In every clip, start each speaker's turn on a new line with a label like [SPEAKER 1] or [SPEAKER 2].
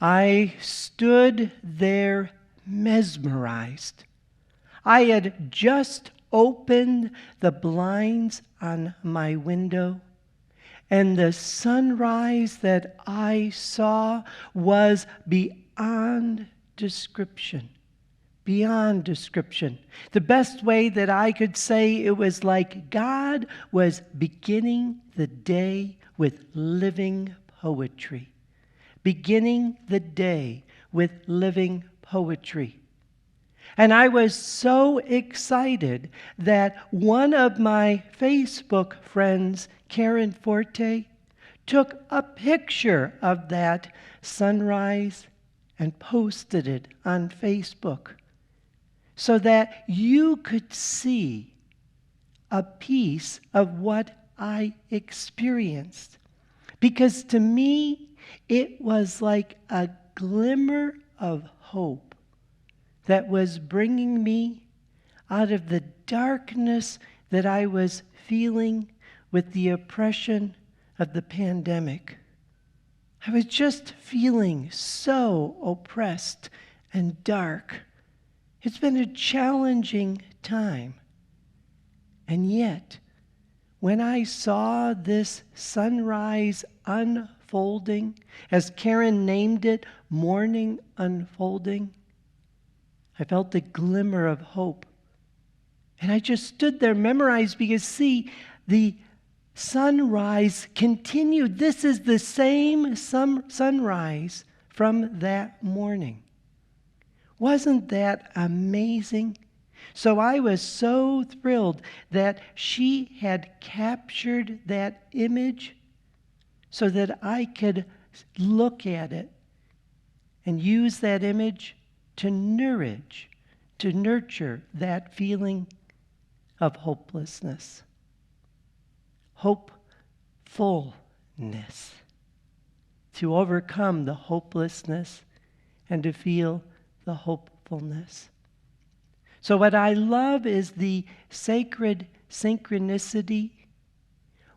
[SPEAKER 1] I stood there mesmerized. I had just opened the blinds on my window, and the sunrise that I saw was beyond description. Beyond description. The best way that I could say it was like God was beginning the day with living poetry. Beginning the day with living poetry. And I was so excited that one of my Facebook friends, Karen Forte, took a picture of that sunrise and posted it on Facebook so that you could see a piece of what I experienced. Because to me, it was like a glimmer of hope that was bringing me out of the darkness that I was feeling with the oppression of the pandemic. I was just feeling so oppressed and dark. It's been a challenging time. And yet, when I saw this sunrise unfolding, as Karen named it, morning unfolding, I felt a glimmer of hope. And I just stood there memorized because, see, the sunrise continued. This is the same sunrise from that morning. Wasn't that amazing? So I was so thrilled that she had captured that image so that I could look at it and use that image to nurture that feeling of hopelessness. Hopefulness. To overcome the hopelessness and to feel the hopefulness. So what I love is the sacred synchronicity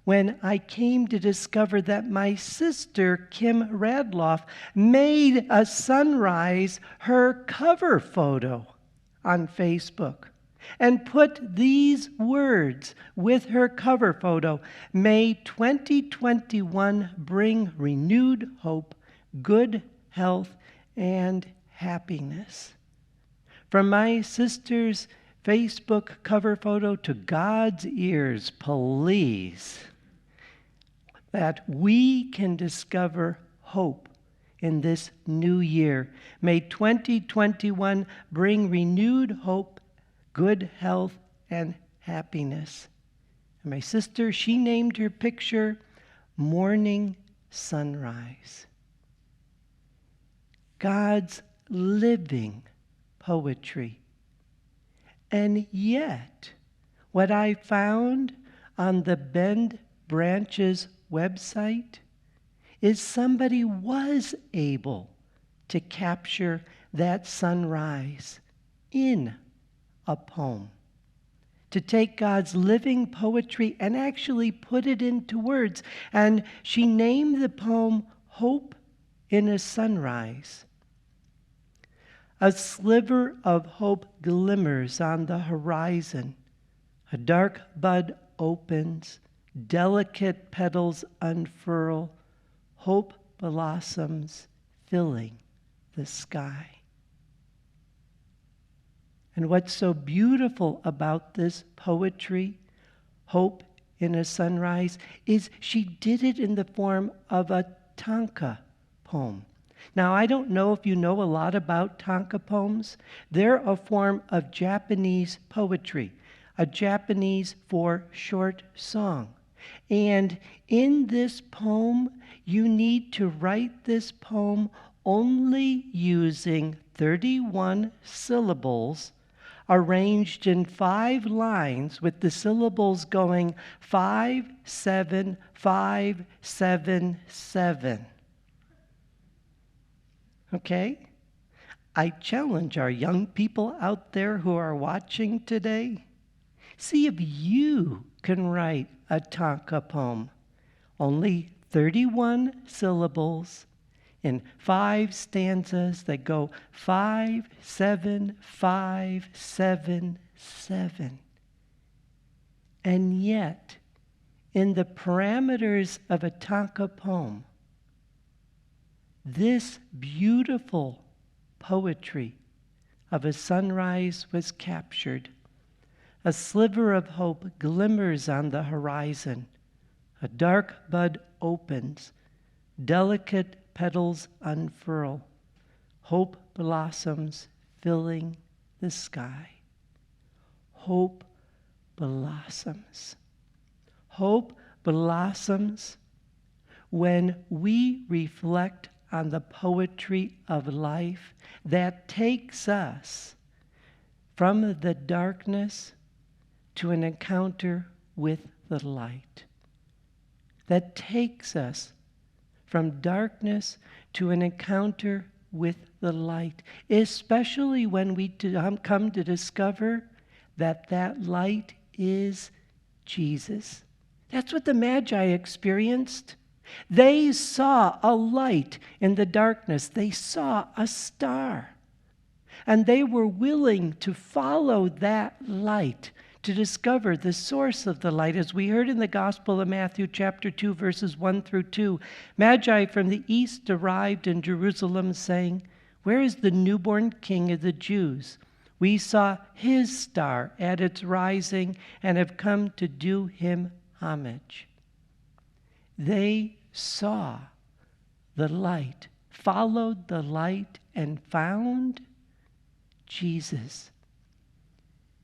[SPEAKER 1] when I came to discover that my sister, Kim Radloff, made a sunrise her cover photo on Facebook and put these words with her cover photo: "May 2021 bring renewed hope, good health, and happiness." From my sister's Facebook cover photo to God's ears, please, that we can discover hope in this new year. May 2021 bring renewed hope, good health, and happiness. And my sister, she named her picture Morning Sunrise. God's living poetry. And yet, what I found on the Bend Branches website is somebody was able to capture that sunrise in a poem. To take God's living poetry and actually put it into words. And she named the poem Hope in a Sunrise. A sliver of hope glimmers on the horizon. A dark bud opens, delicate petals unfurl, hope blossoms filling the sky. And what's so beautiful about this poetry, Hope in a Sunrise, is she did it in the form of a tanka poem. Now, I don't know if you know a lot about tanka poems. They're a form of Japanese poetry, a Japanese for short song. And in this poem, you need to write this poem only using 31 syllables arranged in 5 lines with the syllables going 5, 7, 5, 7, 7. Okay? I challenge our young people out there who are watching today. See if you can write a tanka poem. Only 31 syllables in 5 stanzas that go 5, 7, 5, 7, 7. And yet, in the parameters of a tanka poem, this beautiful poetry of a sunrise was captured. A sliver of hope glimmers on the horizon. A dark bud opens. Delicate petals unfurl. Hope blossoms filling the sky. Hope blossoms. Hope blossoms when we reflect on the poetry of life that takes us from the darkness to an encounter with the light. That takes us from darkness to an encounter with the light, especially when we come to discover that that light is Jesus. That's what the Magi experienced. They saw a light in the darkness. They saw a star. And they were willing to follow that light to discover the source of the light. As we heard in the Gospel of Matthew chapter 2, verses 1 through 2, Magi from the east arrived in Jerusalem saying, "Where is the newborn King of the Jews? We saw his star at its rising and have come to do him homage." They saw the light, followed the light, and found Jesus.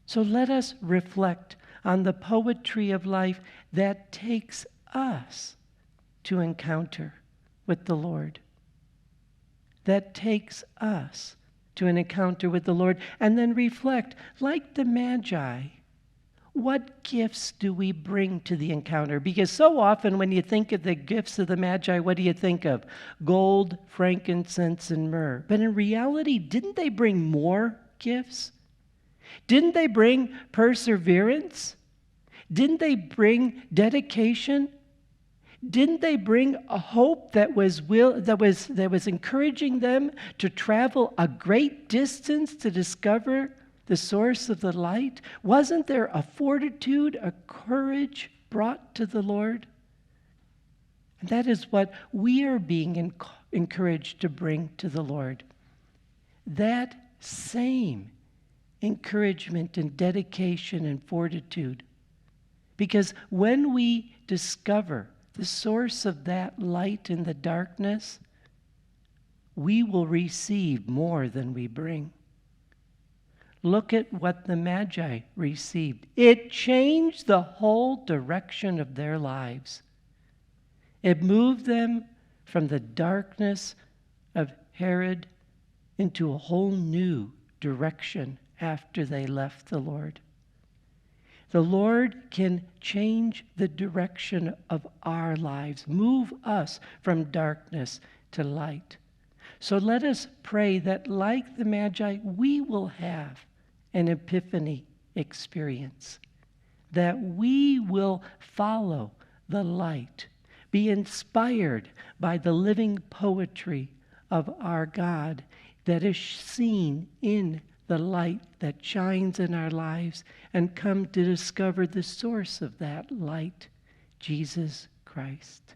[SPEAKER 1] So let us reflect on the poetry of life that takes us to encounter with the Lord. That takes us to an encounter with the Lord, and then reflect, like the Magi, what gifts do we bring to the encounter? Because so often when you think of the gifts of the Magi, what do you think of? Gold, frankincense, and myrrh. But in reality, didn't they bring more gifts? Didn't they bring perseverance? Didn't they bring dedication? Didn't they bring a hope that was encouraging them to travel a great distance to discover the source of the light? Wasn't there a fortitude, a courage brought to the Lord? And that is what we are being encouraged to bring to the Lord. That same encouragement and dedication and fortitude. Because when we discover the source of that light in the darkness, we will receive more than we bring. Look at what the Magi received. It changed the whole direction of their lives. It moved them from the darkness of Herod into a whole new direction after they left the Lord. The Lord can change the direction of our lives, move us from darkness to light. So let us pray that, like the Magi, we will have an epiphany experience, that we will follow the light, be inspired by the living poetry of our God that is seen in the light that shines in our lives, and come to discover the source of that light, Jesus Christ.